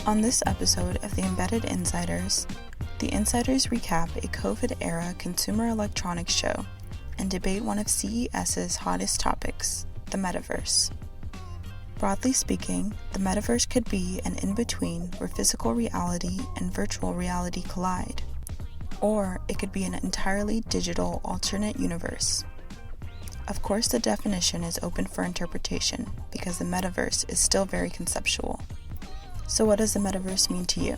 On this episode of the Embedded Insiders, the insiders recap a COVID-era consumer electronics show and debate one of CES's hottest topics, the Metaverse. Broadly speaking, the Metaverse could be an in-between where physical reality and virtual reality collide, or it could be an entirely digital alternate universe. Of course, the definition is open for interpretation because the Metaverse is still very conceptual. So what does the Metaverse mean to you?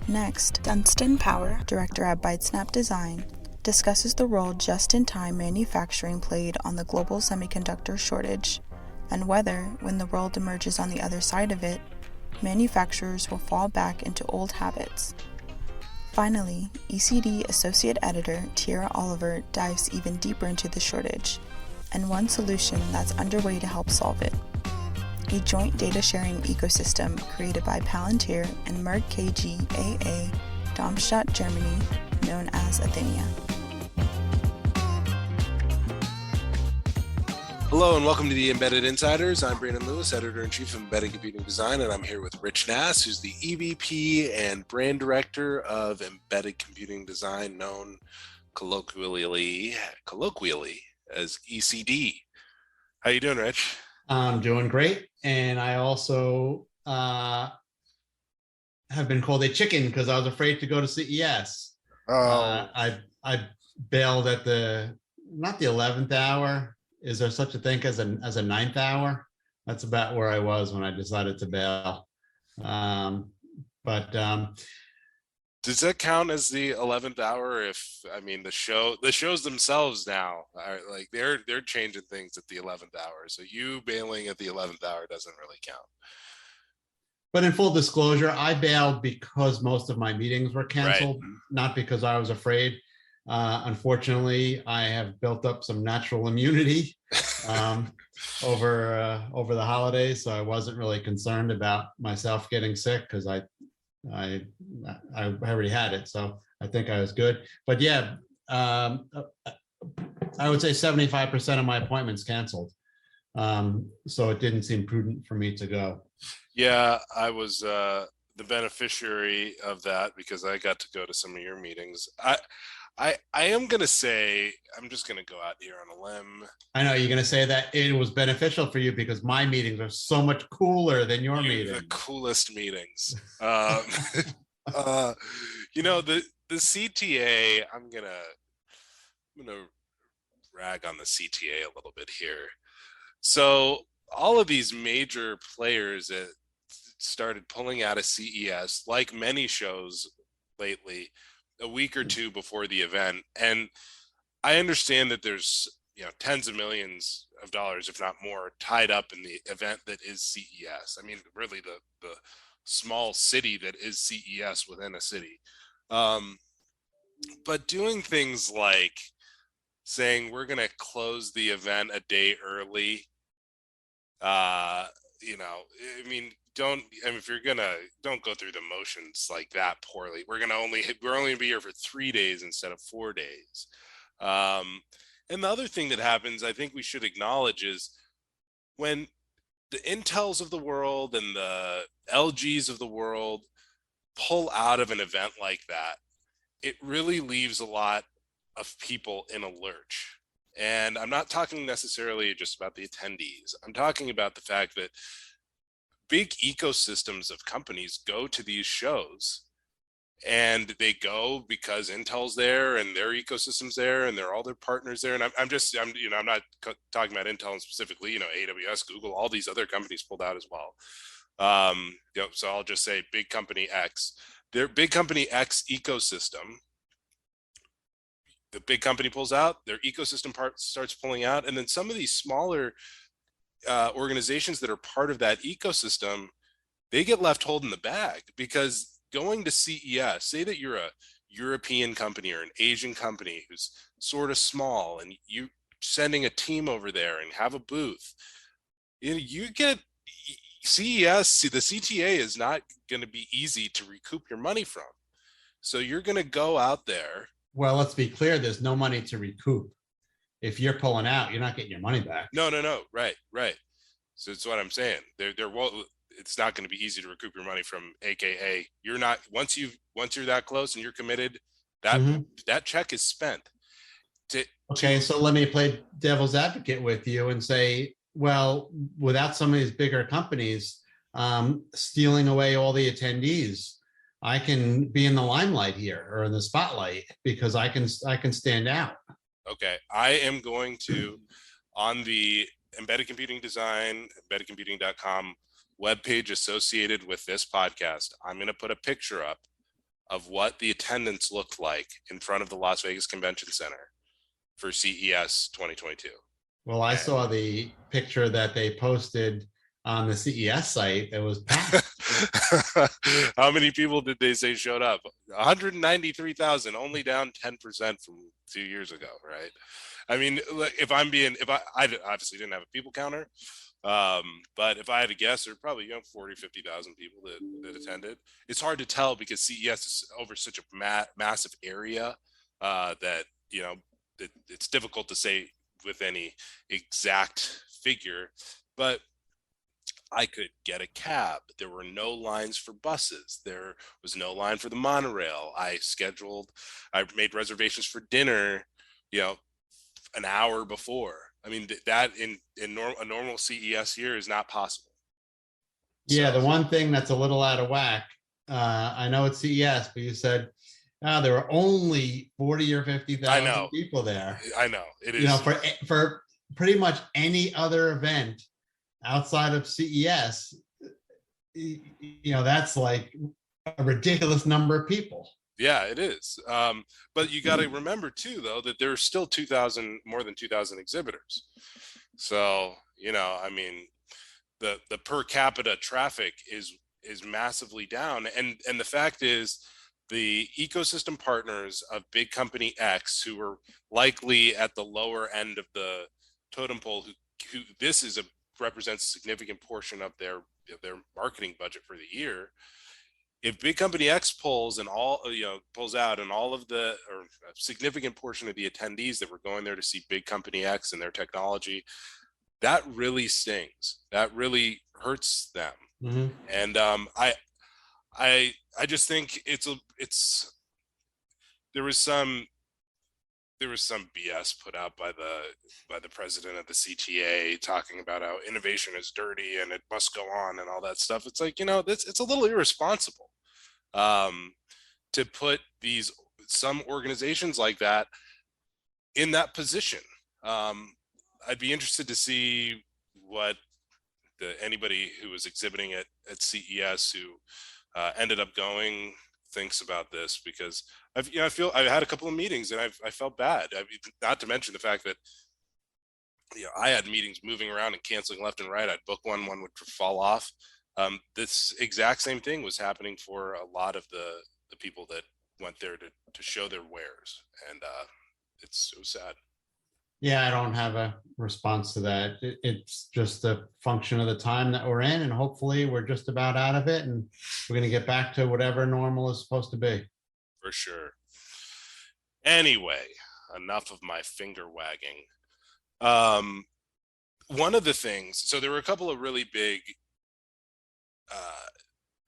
Next, Dunstan Power, director at ByteSnap Design, discusses the role just-in-time manufacturing played on the global semiconductor shortage, and whether, when the world emerges on the other side of it, manufacturers will fall back into old habits. Finally, ECD Associate Editor Tiera dives even deeper into the shortage, and one solution that's underway to help solve it: a joint data sharing ecosystem created by Palantir and Merck KGaA, Darmstadt, Germany, known as Athinia. Hello and welcome to the Embedded Insiders. I'm Brandon Lewis, Editor-in-Chief of Embedded Computing Design, and I'm here with Rich Nass, who's the EVP and Brand Director of Embedded Computing Design, known colloquially as ECD. How you doing, Rich? I'm doing great, and I also have been called a chicken because I was afraid to go to CES. I bailed at not the 11th hour. Is there such a thing as a ninth hour? That's about where I was when I decided to bail. Does that count as the 11th hour? The shows themselves now are like they're changing things at the 11th hour. So you bailing at the 11th hour doesn't really count. But in full disclosure, I bailed because most of my meetings were canceled, Right. Not because I was afraid. Unfortunately, I have built up some natural immunity over the holidays, so I wasn't really concerned about myself getting sick because I already had it, so I think I was good. But yeah, I would say 75% of my appointments canceled, so it didn't seem prudent for me to go. Yeah, I was the beneficiary of that because I got to go to some of your meetings. I am going to say, I'm just going to go out here on a limb. I know you're going to say that it was beneficial for you because my meetings are so much cooler than your meetings. The coolest meetings. The CTA, I'm going to rag on the CTA a little bit here. So all of these major players that started pulling out of CES, like many shows lately, a week or two before the event. And I understand that there's tens of millions of dollars, if not more, tied up in the event that is CES. I mean, really the small city that is CES within a city. But doing things like saying we're going to close the event a day early, don't go through the motions like that poorly. We're only be here for 3 days instead of 4 days. And the other thing that happens, I think we should acknowledge, is when the Intels of the world and the LGs of the world pull out of an event like that, it really leaves a lot of people in a lurch. And I'm not talking necessarily just about the attendees. I'm talking about the fact that big ecosystems of companies go to these shows, and they go because Intel's there and their ecosystem's there and they're all their partners there. And I'm not talking about Intel specifically, AWS, Google, all these other companies pulled out as well. So I'll just say big company X, their big company X ecosystem. The big company pulls out, their ecosystem part starts pulling out, and then some of these smaller organizations that are part of that ecosystem, they get left holding the bag because going to CES, say that you're a European company or an Asian company who's sort of small, and you sending a team over there and have a booth, you get CES, the CTA is not going to be easy to recoup your money from. So you're going to go out there. Well, let's be clear, there's no money to recoup. If you're pulling out, you're not getting your money back. No. Right. So that's what I'm saying. it's not going to be easy to recoup your money from AKA. You're not, once you're that close and you're committed, that check is spent. Okay, so let me play devil's advocate with you and say, well, without some of these bigger companies stealing away all the attendees, I can be in the limelight here, or in the spotlight, because I can stand out. Okay, I am going to, on the Embedded Computing Design, embeddedcomputing.com webpage associated with this podcast, I'm going to put a picture up of what the attendance looked like in front of the Las Vegas Convention Center for CES 2022. Well, I saw the picture that they posted on the CES site. It was packed. How many people did they say showed up? 193,000, only down 10% from 2 years ago, right? I mean, if I obviously didn't have a people counter, but if I had to guess, there were probably 40, 50,000 people that attended. It's hard to tell because CES is over such a massive area that it's difficult to say with any exact figure, but I could get a cab. There were no lines for buses. There was no line for the monorail. I made reservations for dinner, an hour before. I mean, that in a normal CES year is not possible. Yeah, the one thing that's a little out of whack, I know it's CES, but you said there were only 40 or 50,000 people there. I know it is. For pretty much any other event outside of CES, that's like a ridiculous number of people. Yeah, it is. But you got to remember too, though, that there's still more than 2,000 exhibitors. So, I mean, the per capita traffic is massively down. And the fact is, the ecosystem partners of big company X, who are likely at the lower end of the totem pole, who this represents a significant portion of their marketing budget for the year. If big company X pulls out and all of or a significant portion of the attendees that were going there to see big company X and their technology, that really stings. That really hurts them. Mm-hmm. And I just think there was some BS put out by the president of the CTA talking about how innovation is dirty and it must go on and all that stuff. It's like, it's a little irresponsible to put some organizations like that in that position. I'd be interested to see what anybody who was exhibiting at CES who ended up going thinks about this, because I had a couple of meetings and I felt bad. I mean, not to mention the fact that I had meetings moving around and canceling left and right. I'd book one would fall off. This exact same thing was happening for a lot of the people that went there to show their wares, and it was sad. Yeah, I don't have a response to that. It's just a function of the time that we're in, and hopefully we're just about out of it, and we're going to get back to whatever normal is supposed to be. For sure. Anyway, enough of my finger wagging. One of the things, so there were a couple of really big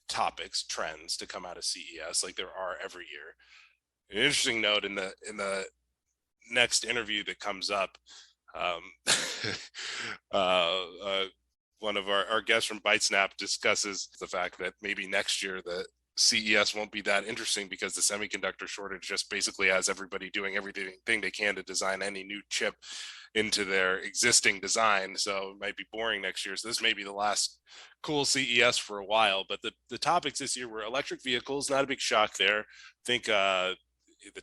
topics, trends to come out of CES, like there are every year. An interesting note in the next interview that comes up, one of our guests from ByteSnap discusses the fact that maybe next year the CES won't be that interesting because the semiconductor shortage just basically has everybody doing everything they can to design any new chip into their existing design. So it might be boring next year. So this may be the last cool CES for a while. But the topics this year were electric vehicles, not a big shock there. I think the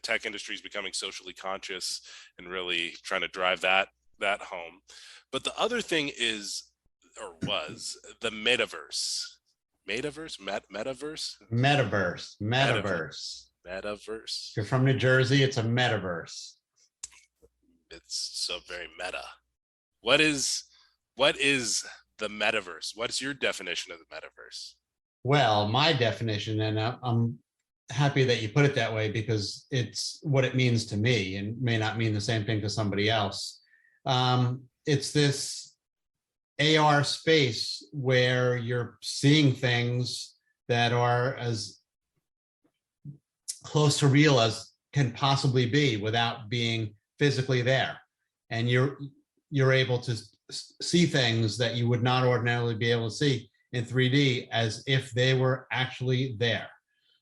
tech industry is becoming socially conscious and really trying to drive that home. But the other thing was the metaverse. Metaverse. If you're from New Jersey, it's a metaverse. It's so very meta. What is the metaverse? What's your definition of the metaverse? Well, my definition, and I'm happy that you put it that way, because it's what it means to me and may not mean the same thing to somebody else. It's this AR space where you're seeing things that are as close to real as can possibly be without being physically there. And you're able to see things that you would not ordinarily be able to see in 3D as if they were actually there.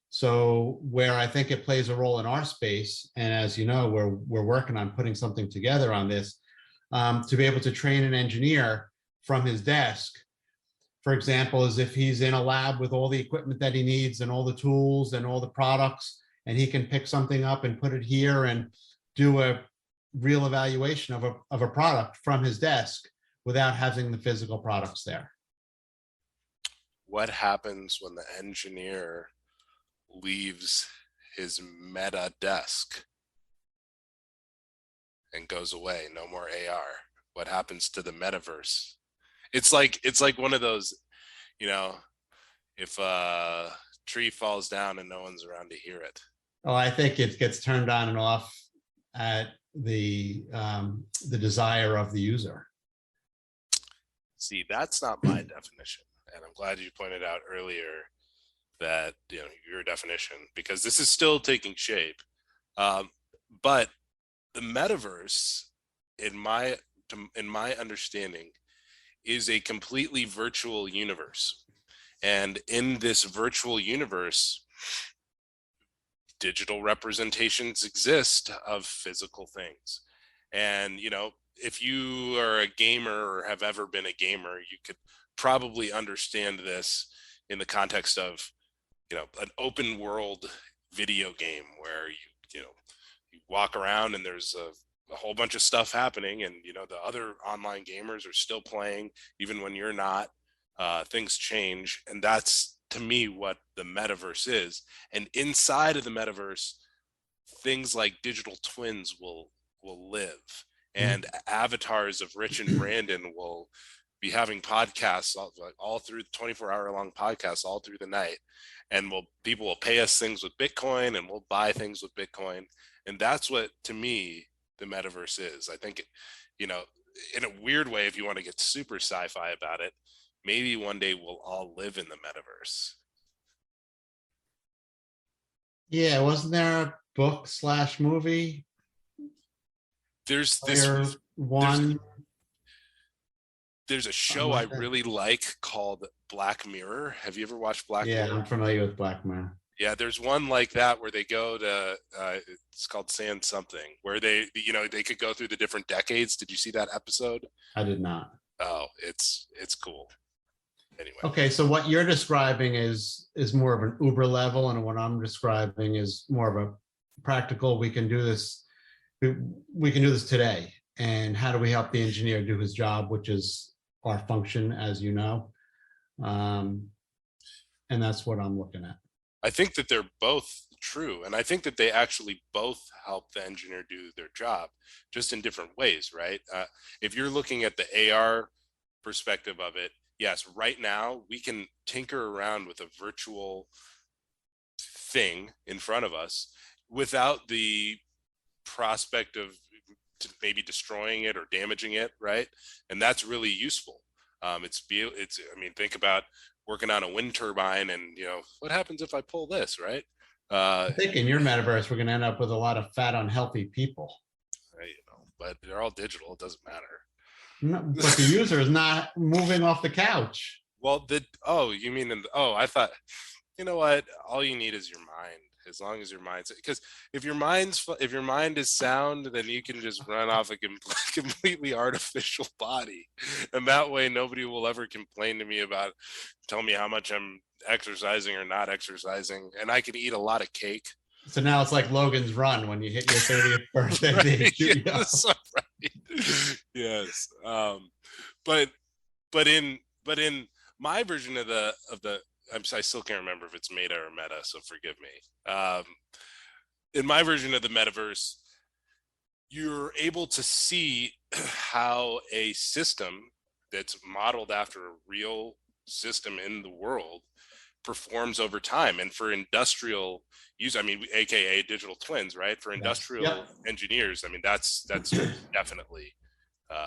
So where I think it plays a role in our space, and as you know, we're working on putting something together on this, to be able to train an engineer from his desk, for example, is if he's in a lab with all the equipment that he needs and all the tools and all the products, and he can pick something up and put it here and do a real evaluation of a product from his desk without having the physical products there. What happens when the engineer leaves his meta desk and goes away? No more AR. What happens to the metaverse? It's like one of those, you know, if a tree falls down and no one's around to hear it. Oh, I think it gets turned on and off at the desire of the user. See, that's not my definition, and I'm glad you pointed out earlier that, you know, your definition, because this is still taking shape. But the metaverse, in my understanding, is a completely virtual universe, and in this virtual universe, digital representations exist of physical things. And, you know, if you are a gamer or have ever been a gamer, you could probably understand this in the context of, you know, an open world video game where you walk around and there's a whole bunch of stuff happening, and, you know, the other online gamers are still playing even when you're not. Things change, and that's, to me, what the metaverse is. And inside of the metaverse, things like digital twins will live, and avatars of Rich and Brandon will be having podcasts all through 24-hour long podcasts all through the night, and people will pay us things with Bitcoin, and we'll buy things with Bitcoin. And that's what, to me, the metaverse is. I think, you know, in a weird way, if you want to get super sci-fi about it, maybe one day we'll all live in the metaverse. Yeah, wasn't there a book / movie? There's a show I really like called Black Mirror. Have you ever watched Black Mirror? Yeah, I'm familiar with Black Mirror. Yeah, there's one like that where they go to, it's called Sand Something, where they could go through the different decades. Did you see that episode? I did not. Oh, it's cool. Anyway. Okay, so what you're describing is more of an Uber level, and what I'm describing is more of a practical. We can do this today. And how do we help the engineer do his job, which is our function, as you know? And that's what I'm looking at. I think that they're both true, and I think that they actually both help the engineer do their job, just in different ways, right? If you're looking at the AR perspective of it, yes, right now we can tinker around with a virtual thing in front of us without the prospect of maybe destroying it or damaging it, right? And that's really useful. I mean, think about working on a wind turbine, and, you know, what happens if I pull this, right? I think in your metaverse, we're going to end up with a lot of fat, unhealthy people. You know, but they're all digital. It doesn't matter. No, but the user is not moving off the couch. Well, you mean I thought, you know what? All you need is your mind. As long as your mind's, because if your mind is sound, then you can just run off a completely artificial body, and that way nobody will ever complain to me about, tell me how much I'm exercising or not exercising, and I can eat a lot of cake. So now it's like Logan's Run when you hit your 30th birthday. Right, yes, right. Yes. But in my version of the I still can't remember if it's Meta or Meta, so forgive me. In my version of the metaverse, you're able to see how a system that's modeled after a real system in the world performs over time. And for industrial use, I mean, AKA digital twins, right? For industrial engineers, I mean, that's definitely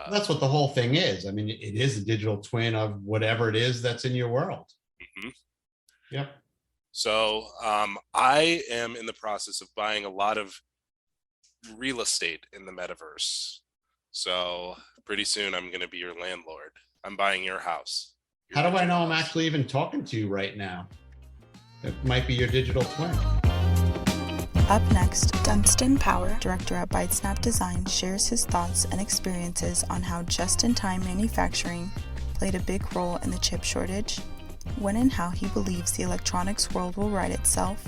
That's what the whole thing is. I mean, it is a digital twin of whatever it is that's in your world. Mm-hmm. Yep. So I am in the process of buying a lot of real estate in the metaverse. So pretty soon I'm going to be your landlord. I'm buying your house. How do I know I'm actually even talking to you right now? It might be your digital twin. Up next, Dunstan Power, director at ByteSnap Design, shares his thoughts and experiences on how just-in-time manufacturing played a big role in the chip shortage, when and how he believes the electronics world will right itself,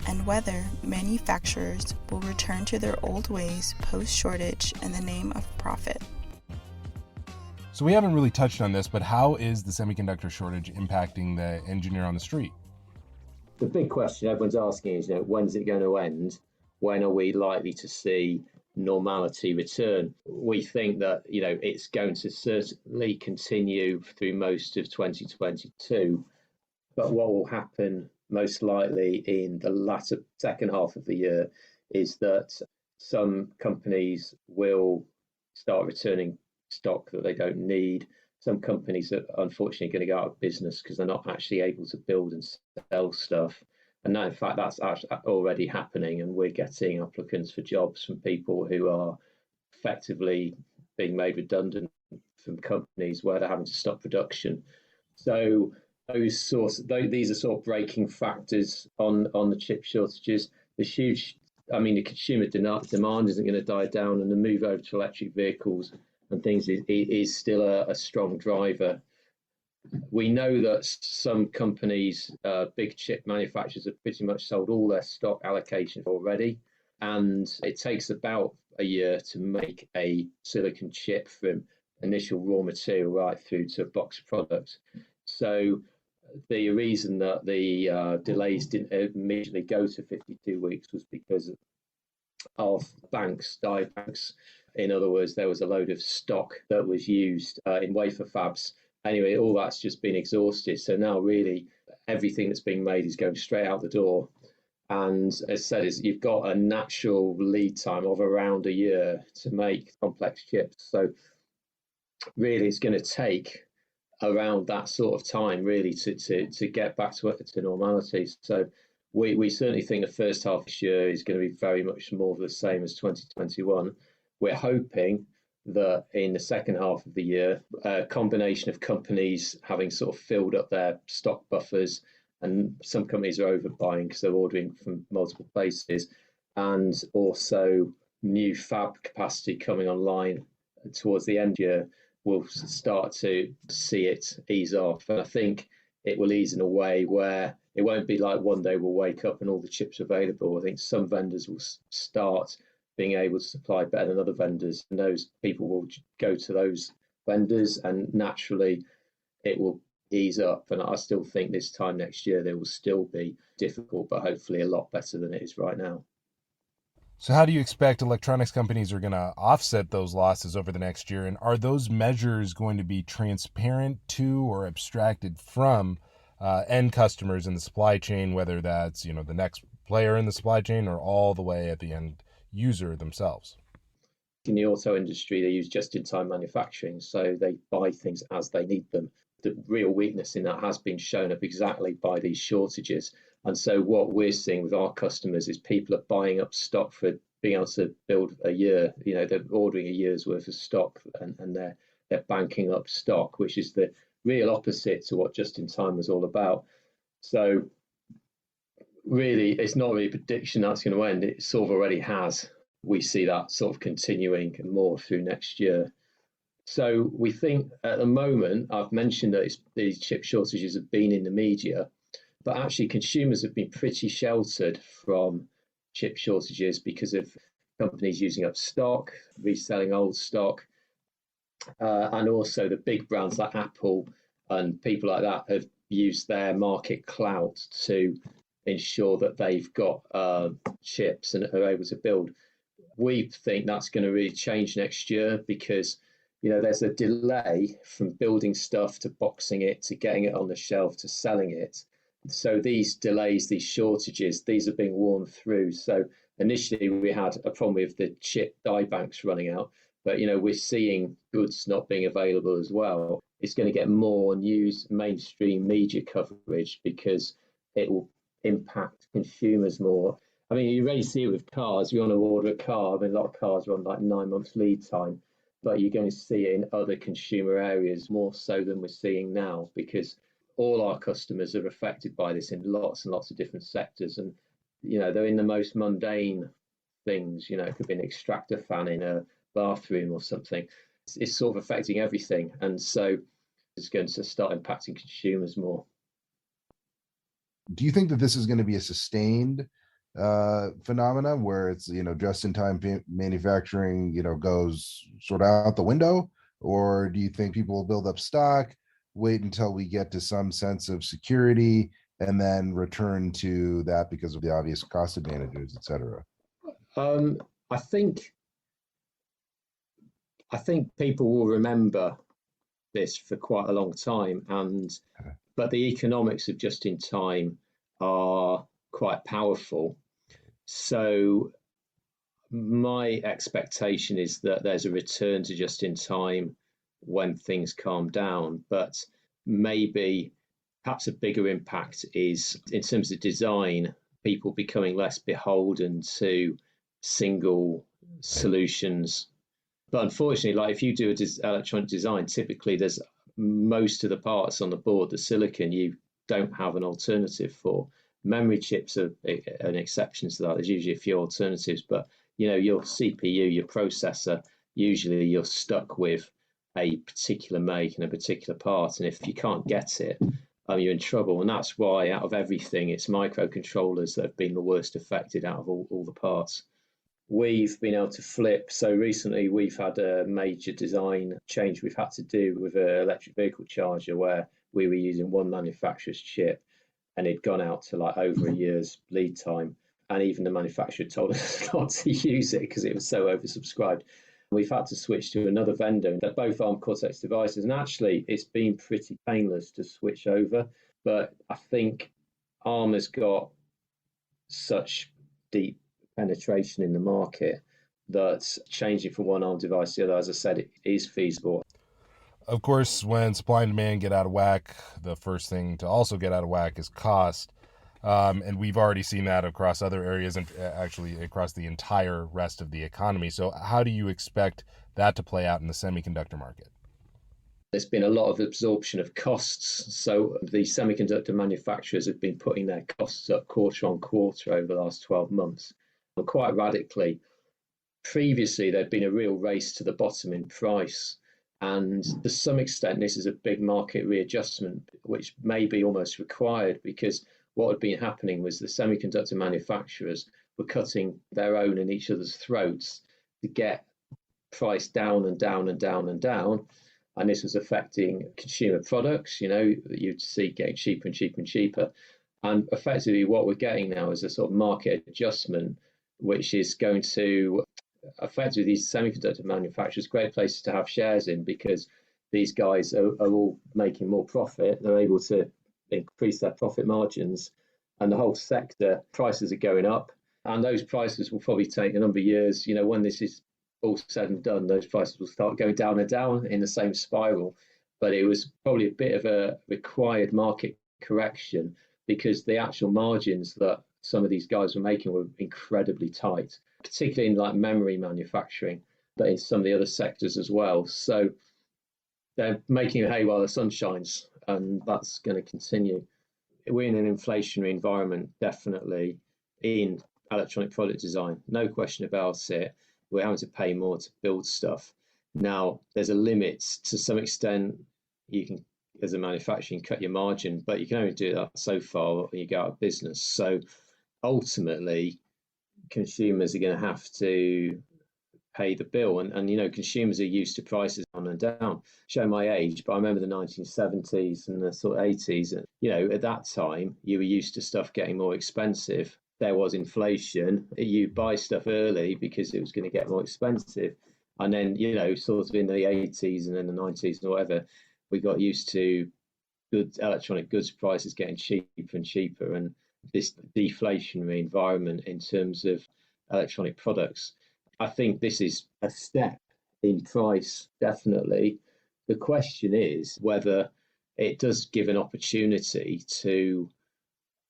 and whether manufacturers will return to their old ways post-shortage in the name of profit. So we haven't really touched on this, but how is the semiconductor shortage impacting the engineer on the street? The big question everyone's asking is, when's it going to end? When are we likely to see normality return? We think that, it's going to certainly continue through most of 2022. But what will happen most likely in the second half of the year is that some companies will start returning stock that they don't need. Some companies are unfortunately going to go out of business because they're not actually able to build and sell stuff. And now, in fact, that's actually already happening, and we're getting applicants for jobs from people who are effectively being made redundant from companies where they're having to stop production. So these are sort of breaking factors on the chip shortages. The consumer demand isn't going to die down, and the move over to electric vehicles and things is still a strong driver. We know that some companies, big chip manufacturers, have pretty much sold all their stock allocation already, and it takes about a year to make a silicon chip from initial raw material right through to a box product. So the reason that the delays didn't immediately go to 52 weeks was because of die banks. In other words, there was a load of stock that was used in wafer fabs. Anyway, all that's just been exhausted. So now really everything that's being made is going straight out the door. And as I said, you've got a natural lead time of around a year to make complex chips. So really it's going to take around that sort of time really to get back to normality. So we certainly think the first half of this year is going to be very much more of the same as 2021. We're hoping that in the second half of the year, a combination of companies having sort of filled up their stock buffers, and some companies are overbuying because they're ordering from multiple places, and also new fab capacity coming online towards the end of the year, we'll start to see it ease off. And I think it will ease in a way where it won't be like one day we'll wake up and all the chips are available. I think some vendors will start being able to supply better than other vendors, and those people will go to those vendors, and naturally it will ease up. And I still think this time next year there will still be difficult, but hopefully a lot better than it is right now. So how do you expect electronics companies are going to offset those losses over the next year? And are those measures going to be transparent to or abstracted from end customers in the supply chain, whether that's, the next player in the supply chain or all the way at the end user themselves? In the auto industry, they use just-in-time manufacturing, so they buy things as they need them. The real weakness in that has been shown up exactly by these shortages. And so what we're seeing with our customers is people are buying up stock for being able to build a year. They're ordering a year's worth of stock, and they're banking up stock, which is the real opposite to what just-in-time was all about. So really, it's not really a prediction that's going to end. It sort of already has. We see that sort of continuing more through next year. So we think at the moment, I've mentioned that these chip shortages have been in the media, but actually consumers have been pretty sheltered from chip shortages because of companies using up stock, reselling old stock, and also the big brands like Apple and people like that have used their market clout to ensure that they've got chips and are able to build. We think that's going to really change next year because there's a delay from building stuff to boxing it to getting it on the shelf to selling it. So these delays, these shortages, these are being worn through. So initially we had a problem with the chip die banks running out, But, we're seeing goods not being available as well. It's going to get more news, mainstream media coverage, because it will impact consumers more. I mean, you already see it with cars. You want to order a car. I mean, a lot of cars are on like 9 months lead time, but you're going to see it in other consumer areas more so than we're seeing now, because all our customers are affected by this in lots and lots of different sectors. And, they're in the most mundane things. It could be an extractor fan in a bathroom or something. It's sort of affecting everything. And so it's going to start impacting consumers more. Do you think that this is going to be a sustained phenomena where it's, just in time manufacturing, goes sort of out the window? Or do you think people will build up stock, wait until we get to some sense of security, and then return to that because of the obvious cost advantages, et cetera? I think people will remember this for quite a long time, but the economics of just in time are quite powerful. So my expectation is that there's a return to just in time when things calm down, but maybe perhaps a bigger impact is in terms of design, people becoming less beholden to single solutions. But unfortunately, like if you do electronic design, typically there's most of the parts on the board, the silicon, you don't have an alternative for. Memory chips are an exception to that. There's usually a few alternatives, but your CPU, your processor, usually you're stuck with a particular make and a particular part. And if you can't get it, you're in trouble. And that's why out of everything, it's microcontrollers that have been the worst affected out of all the parts. We've been able to flip. So recently we've had a major design change we've had to do with an electric vehicle charger where we were using one manufacturer's chip and it'd gone out to like over a year's lead time. And even the manufacturer told us not to use it because it was so oversubscribed. We've had to switch to another vendor. They're both ARM Cortex devices. And actually, it's been pretty painless to switch over. But I think ARM has got such deep penetration in the market that changing from one ARM device to the other, as I said, it is feasible. Of course, when supply and demand get out of whack, the first thing to also get out of whack is cost. And we've already seen that across other areas and actually across the entire rest of the economy. So how do you expect that to play out in the semiconductor market? There's been a lot of absorption of costs. So the semiconductor manufacturers have been putting their costs up quarter on quarter over the last 12 months, and quite radically. Previously, there'd been a real race to the bottom in price. And to some extent, this is a big market readjustment, which may be almost required, because what had been happening was the semiconductor manufacturers were cutting their own and each other's throats to get price down and down and down and down. And this was affecting consumer products, that you'd see getting cheaper and cheaper and cheaper. And effectively, what we're getting now is a sort of market adjustment, which is going to effectively these semiconductor manufacturers, great places to have shares in, because these guys are all making more profit. They're able to increase their profit margins, and the whole sector prices are going up. And those prices will probably take a number of years. When this is all said and done, those prices will start going down and down in the same spiral. But it was probably a bit of a required market correction, because the actual margins that some of these guys were making were incredibly tight, particularly in like memory manufacturing, but in some of the other sectors as well. So they're making hay while the sun shines, and that's going to continue. We're in an inflationary environment, definitely, in electronic product design, no question about it. We're having to pay more to build stuff. Now, there's a limit to some extent. You can, as a manufacturer, cut your margin, but you can only do that so far and you go out of business. So ultimately, consumers are going to have to pay the bill. And consumers are used to prices on and down. Show my age, but I remember the 1970s and the sort of 80s. And, at that time, you were used to stuff getting more expensive. There was inflation. You buy stuff early because it was going to get more expensive. And then, sort of in the 80s and then the 90s and whatever, we got used to electronic goods prices getting cheaper and cheaper, and this deflationary environment in terms of electronic products. I think this is a step in price, definitely. The question is whether it does give an opportunity to,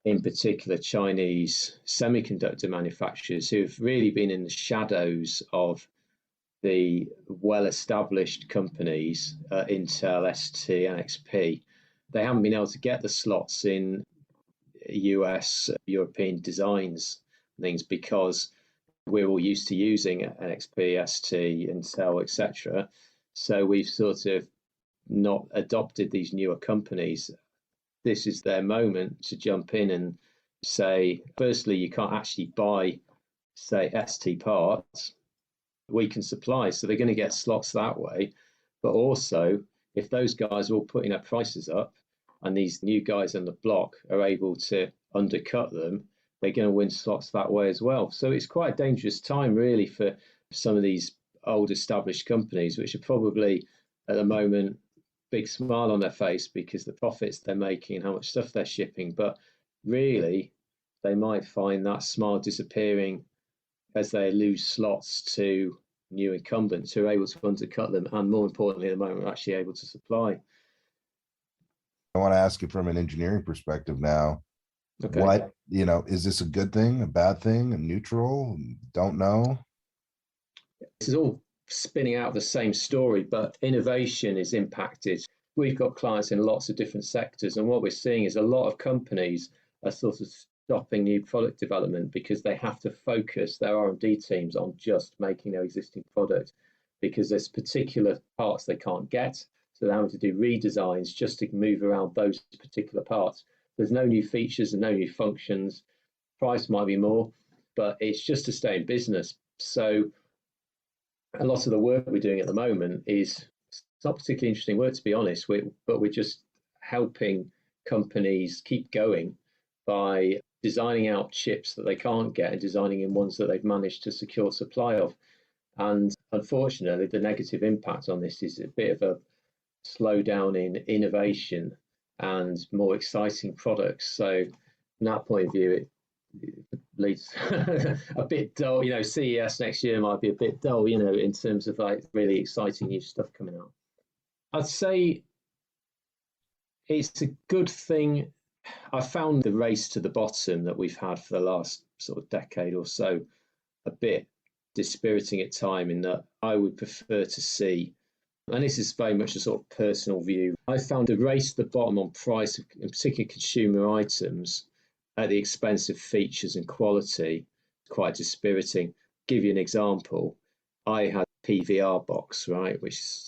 in particular, Chinese semiconductor manufacturers who've really been in the shadows of the well-established companies, Intel, ST, and XP. They haven't been able to get the slots in US, European designs things because we're all used to using NXP, ST, Intel, etc. So we've sort of not adopted these newer companies. This is their moment to jump in and say, firstly, you can't actually buy, say, ST parts. We can supply, so they're going to get slots that way. But also, if those guys are all putting their prices up and these new guys on the block are able to undercut them, they're going to win slots that way as well. So it's quite a dangerous time, really, for some of these old established companies, which are probably at the moment big smile on their face because the profits they're making and how much stuff they're shipping. But really, they might find that smile disappearing as they lose slots to new incumbents who are able to undercut them, and more importantly, at the moment, are actually able to supply. I want to ask you from an engineering perspective now. Okay. What, is this a good thing, a bad thing, a neutral? Don't know. This is all spinning out of the same story, but innovation is impacted. We've got clients in lots of different sectors, and what we're seeing is a lot of companies are sort of stopping new product development because they have to focus their R&D teams on just making their existing product because there's particular parts they can't get. So they're having to do redesigns just to move around those particular parts. There's no new features and no new functions. Price might be more, but it's just to stay in business. So a lot of the work we're doing at the moment is not particularly interesting work, to be honest, but we're just helping companies keep going by designing out chips that they can't get and designing in ones that they've managed to secure supply of. And unfortunately, the negative impact on this is a bit of a slowdown in innovation and more exciting products. So from that point of view, it leads a bit dull. CES next year might be a bit dull, in terms of like really exciting new stuff coming out. I'd say it's a good thing. I found the race to the bottom that we've had for the last sort of decade or so a bit dispiriting at time, in that I would prefer to see, and this is very much a sort of personal view, I found a race to the bottom on price, in particular consumer items, at the expense of features and quality, quite dispiriting. Give you an example. I had a PVR box, right,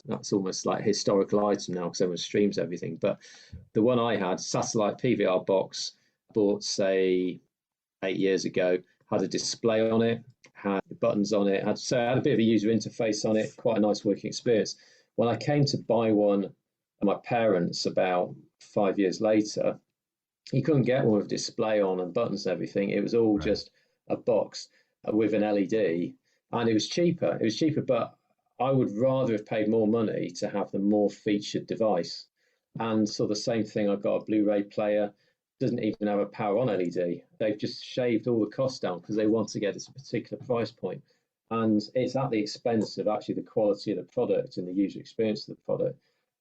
that's almost like a historical item now because everyone streams everything. But the one I had, satellite PVR box, bought say 8 years ago, had a display on it, had buttons on it, had a bit of a user interface on it, quite a nice working experience. When I came to buy one at my parents about 5 years later, you couldn't get one with a display on and buttons and everything. It was all just a box with an LED, and it was cheaper. It was cheaper, but I would rather have paid more money to have the more featured device. And so the same thing, I've got a Blu-ray player, doesn't even have a power on LED. They've just shaved all the costs down because they want to get to a particular price point. And it's at the expense of actually the quality of the product and the user experience of the product.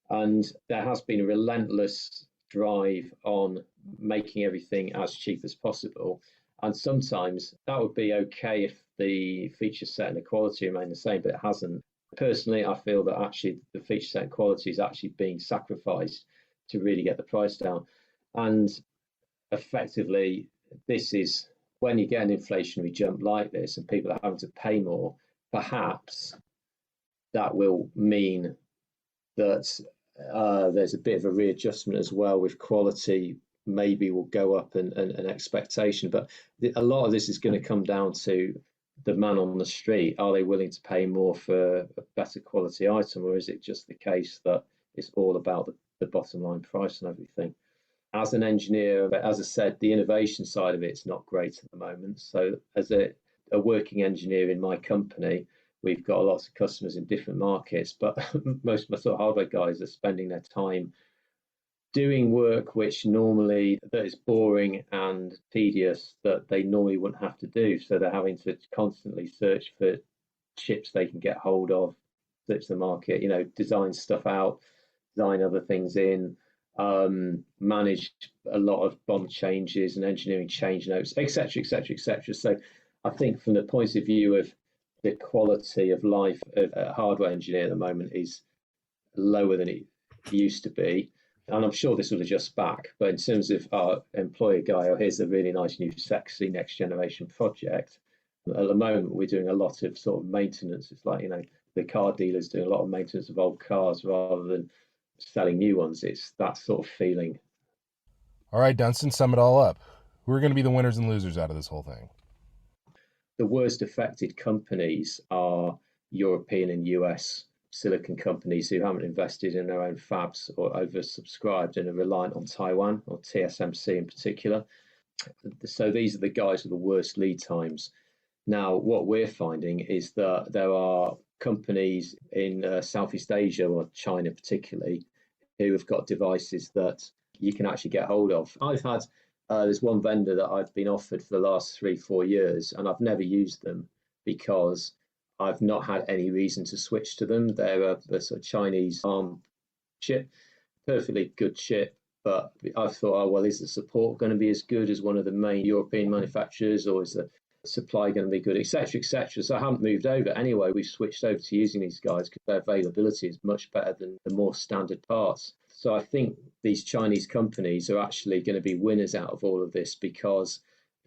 And there has been a relentless drive on making everything as cheap as possible. And sometimes that would be okay if the feature set and the quality remain the same, but it hasn't. Personally, I feel that actually the feature set and quality is actually being sacrificed to really get the price down. And effectively, this is when you get an inflationary jump like this and people are having to pay more, perhaps that will mean that there's a bit of a readjustment as well with quality, maybe will go up and expectation. But a lot of this is going to come down to the man on the street. Are they willing to pay more for a better quality item, or is it just the case that it's all about the bottom line price and everything? As an engineer, as I said, the innovation side of it's not great at the moment. So as a working engineer in my company, we've got lots of customers in different markets, but most of my sort of hardware guys are spending their time doing work which normally that is boring and tedious that they normally wouldn't have to do. So they're having to constantly search for chips they can get hold of research the market, design stuff out, design other things in, manage a lot of BOM changes and engineering change notes, etc., etc., etc. So I think from the point of view of the quality of life of a hardware engineer at the moment is lower than it used to be. And I'm sure this will adjust back. But in terms of our employer guy, here's a really nice new sexy next generation project. At the moment, we're doing a lot of sort of maintenance. It's like, the car dealers doing a lot of maintenance of old cars rather than selling new ones. It's that sort of feeling. All right, Dunstan, sum it all up. Who are going to be the winners and losers out of this whole thing? The worst affected companies are European and US silicon companies who haven't invested in their own fabs or oversubscribed and are reliant on Taiwan or TSMC in particular. So these are the guys with the worst lead times. Now, what we're finding is that there are companies in Southeast Asia or China particularly who have got devices that you can actually get hold of. I've had there's one vendor that I've been offered for the last 3-4 years, and I've never used them because I've not had any reason to switch to them. They're a sort of Chinese ARM chip, perfectly good chip, but I've thought, oh, well, is the support going to be as good as one of the main European manufacturers, or is the supply going to be good, etc., etc. So I haven't moved over. Anyway, we've switched over to using these guys because their availability is much better than the more standard parts. So I think these Chinese companies are actually going to be winners out of all of this because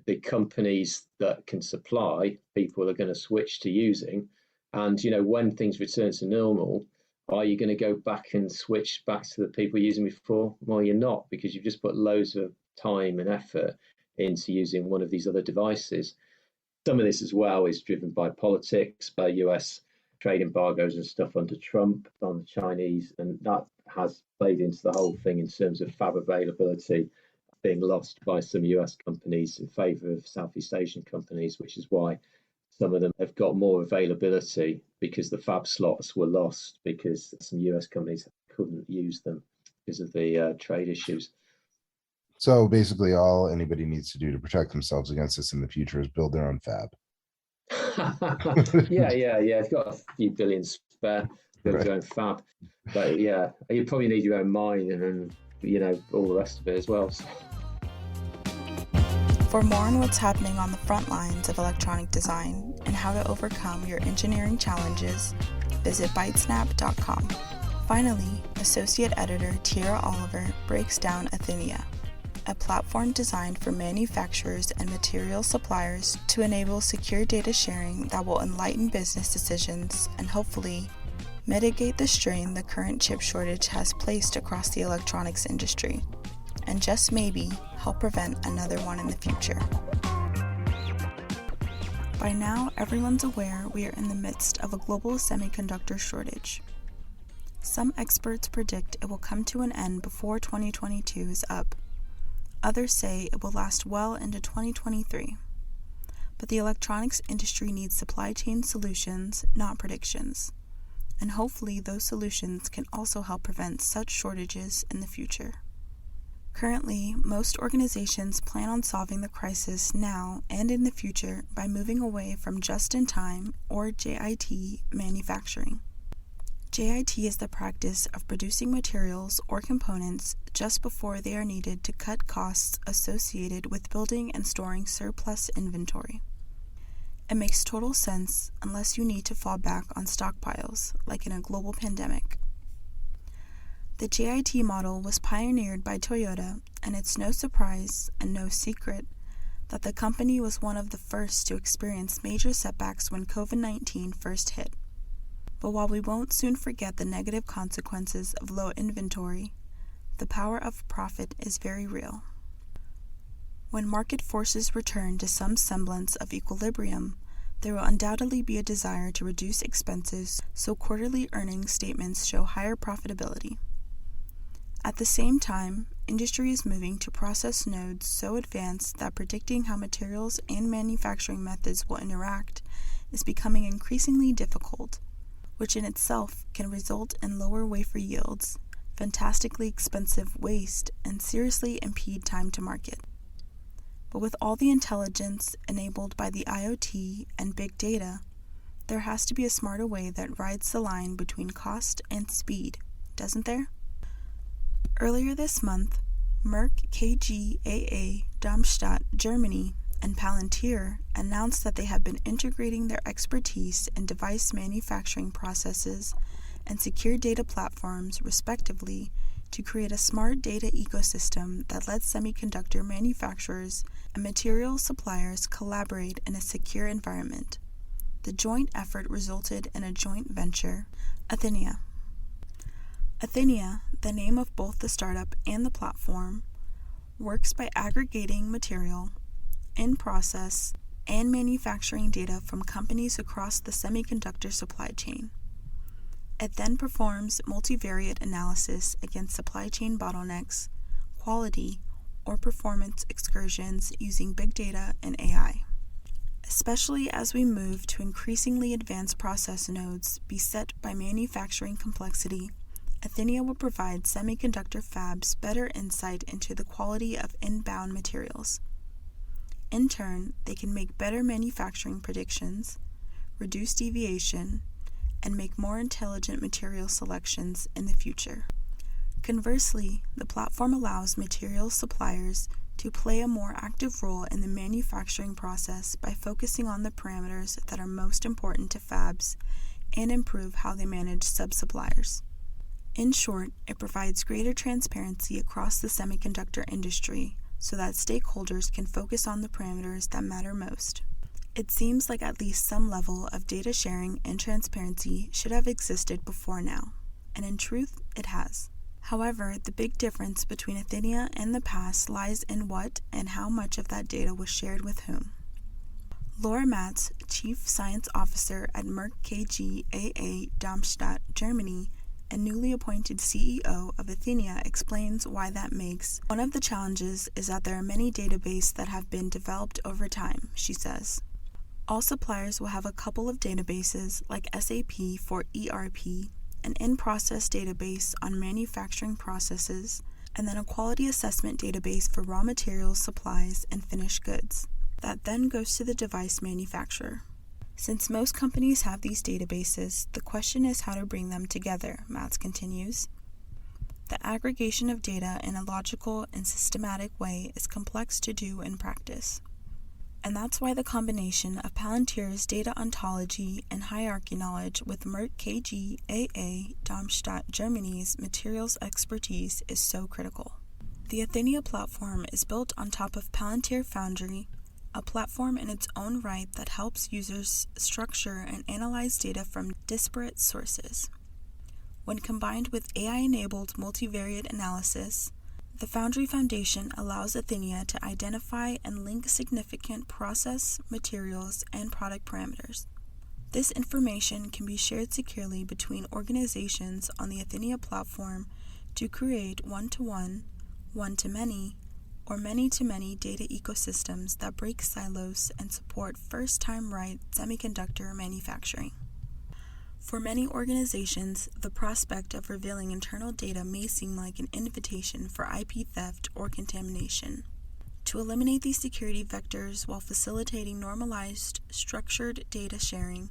the companies that can supply, people are going to switch to using. And, when things return to normal, are you going to go back and switch back to the people using before? Well, you're not, because you've just put loads of time and effort into using one of these other devices. Some of this as well is driven by politics, by US trade embargoes and stuff under Trump on the Chinese, and that has played into the whole thing in terms of fab availability being lost by some US companies in favour of Southeast Asian companies, which is why some of them have got more availability because the fab slots were lost because some US companies couldn't use them because of the trade issues. So basically all anybody needs to do to protect themselves against this in the future is build their own fab. Yeah. You've got a few billion spare, build your own fab. But yeah, you probably need your own mine and all the rest of it as well. For more on what's happening on the front lines of electronic design and how to overcome your engineering challenges, visit ByteSnap.com. Finally, Associate Editor Tiera Oliver breaks down Athinia, a platform designed for manufacturers and material suppliers to enable secure data sharing that will enlighten business decisions and hopefully mitigate the strain the current chip shortage has placed across the electronics industry, and just maybe help prevent another one in the future. By now, everyone's aware we are in the midst of a global semiconductor shortage. Some experts predict it will come to an end before 2022 is up. Others say it will last well into 2023. But the electronics industry needs supply chain solutions, not predictions. And hopefully those solutions can also help prevent such shortages in the future. Currently, most organizations plan on solving the crisis now and in the future by moving away from just-in-time or JIT manufacturing. JIT is the practice of producing materials or components just before they are needed to cut costs associated with building and storing surplus inventory. It makes total sense unless you need to fall back on stockpiles, like in a global pandemic. The JIT model was pioneered by Toyota, and it's no surprise and no secret that the company was one of the first to experience major setbacks when COVID-19 first hit. But while we won't soon forget the negative consequences of low inventory, the power of profit is very real. When market forces return to some semblance of equilibrium, there will undoubtedly be a desire to reduce expenses so quarterly earnings statements show higher profitability. At the same time, industry is moving to process nodes so advanced that predicting how materials and manufacturing methods will interact is becoming increasingly difficult, which in itself can result in lower wafer yields, fantastically expensive waste, and seriously impede time to market. But with all the intelligence enabled by the IoT and big data, there has to be a smarter way that rides the line between cost and speed, doesn't there? Earlier this month, Merck KGaA, Darmstadt, Germany, and Palantir announced that they have been integrating their expertise in device manufacturing processes and secure data platforms, respectively, to create a smart data ecosystem that lets semiconductor manufacturers and material suppliers collaborate in a secure environment. The joint effort resulted in a joint venture, Athinia. Athinia, the name of both the startup and the platform, works by aggregating material, in-process, and manufacturing data from companies across the semiconductor supply chain. It then performs multivariate analysis against supply chain bottlenecks, quality, or performance excursions using big data and AI. Especially as we move to increasingly advanced process nodes beset by manufacturing complexity, Athinia will provide semiconductor fabs better insight into the quality of inbound materials. In turn, they can make better manufacturing predictions, reduce deviation, and make more intelligent material selections in the future. Conversely, the platform allows material suppliers to play a more active role in the manufacturing process by focusing on the parameters that are most important to fabs and improve how they manage sub-suppliers. In short, it provides greater transparency across the semiconductor industry so that stakeholders can focus on the parameters that matter most. It seems like at least some level of data sharing and transparency should have existed before now, and in truth, it has. However, the big difference between Athinia and the past lies in what and how much of that data was shared with whom. Laura Matz, Chief Science Officer at Merck KGaA, Darmstadt, Germany, and newly appointed CEO of Athinia, explains why that makes. One of the challenges is that there are many databases that have been developed over time, she says. All suppliers will have a couple of databases like SAP for ERP, an in-process database on manufacturing processes, and then a quality assessment database for raw materials, supplies, and finished goods. That then goes to the device manufacturer. Since most companies have these databases, the question is how to bring them together, Matz continues. The aggregation of data in a logical and systematic way is complex to do in practice. And that's why the combination of Palantir's data ontology and hierarchy knowledge with Merck KGaA, Darmstadt, Germany's materials expertise is so critical. The Athinia platform is built on top of Palantir Foundry, a platform in its own right that helps users structure and analyze data from disparate sources. When combined with AI-enabled multivariate analysis, the Foundry Foundation allows Athinia to identify and link significant process, materials, and product parameters. This information can be shared securely between organizations on the Athinia platform to create one-to-one, one-to-many, or many-to-many data ecosystems that break silos and support first-time right semiconductor manufacturing. For many organizations, the prospect of revealing internal data may seem like an invitation for IP theft or contamination. To eliminate these security vectors while facilitating normalized, structured data sharing,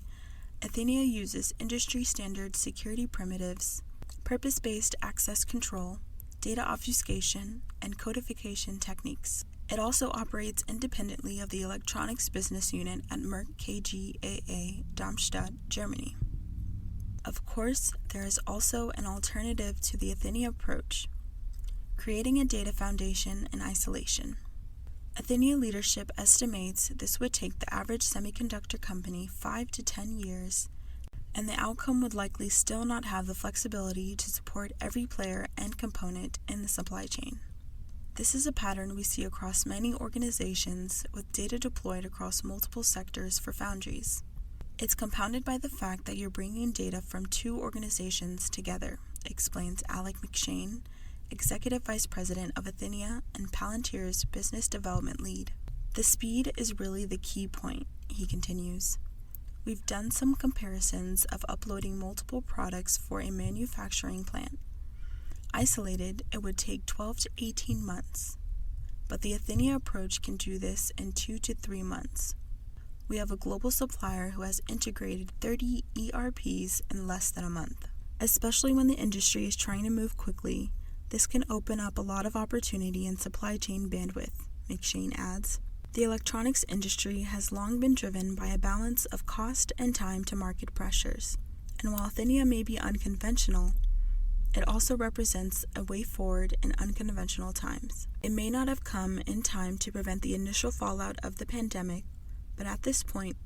Athinia uses industry-standard security primitives, purpose-based access control, data obfuscation, and codification techniques. It also operates independently of the electronics business unit at Merck KGaA, Darmstadt, Germany. Of course, there is also an alternative to the Athinia approach, creating a data foundation in isolation. Athinia leadership estimates this would take the average semiconductor company 5 to 10 years, and the outcome would likely still not have the flexibility to support every player and component in the supply chain. This is a pattern we see across many organizations with data deployed across multiple sectors for foundries. It's compounded by the fact that you're bringing data from two organizations together, explains Alec McShane, Executive Vice President of Athinia and Palantir's Business Development Lead. The speed is really the key point, he continues. We've done some comparisons of uploading multiple products for a manufacturing plant. Isolated, it would take 12 to 18 months, but the Athinia approach can do this in 2 to 3 months. We have a global supplier who has integrated 30 ERPs in less than a month. Especially when the industry is trying to move quickly, this can open up a lot of opportunity in supply chain bandwidth, McShane adds. The electronics industry has long been driven by a balance of cost and time to market pressures, and while Athinia may be unconventional, it also represents a way forward in unconventional times. It may not have come in time to prevent the initial fallout of the pandemic, but at this point,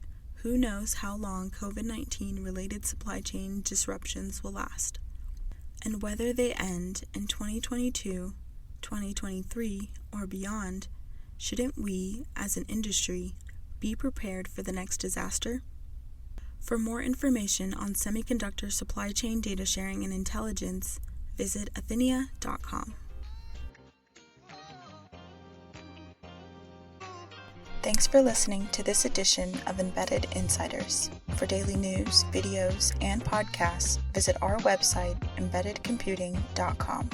who knows how long COVID-19 related supply chain disruptions will last, and whether they end in 2022, 2023, or beyond. Shouldn't we, as an industry, be prepared for the next disaster? For more information on semiconductor supply chain data sharing and intelligence, visit athinia.com. Thanks for listening to this edition of Embedded Insiders. For daily news, videos, and podcasts, visit our website, embeddedcomputing.com.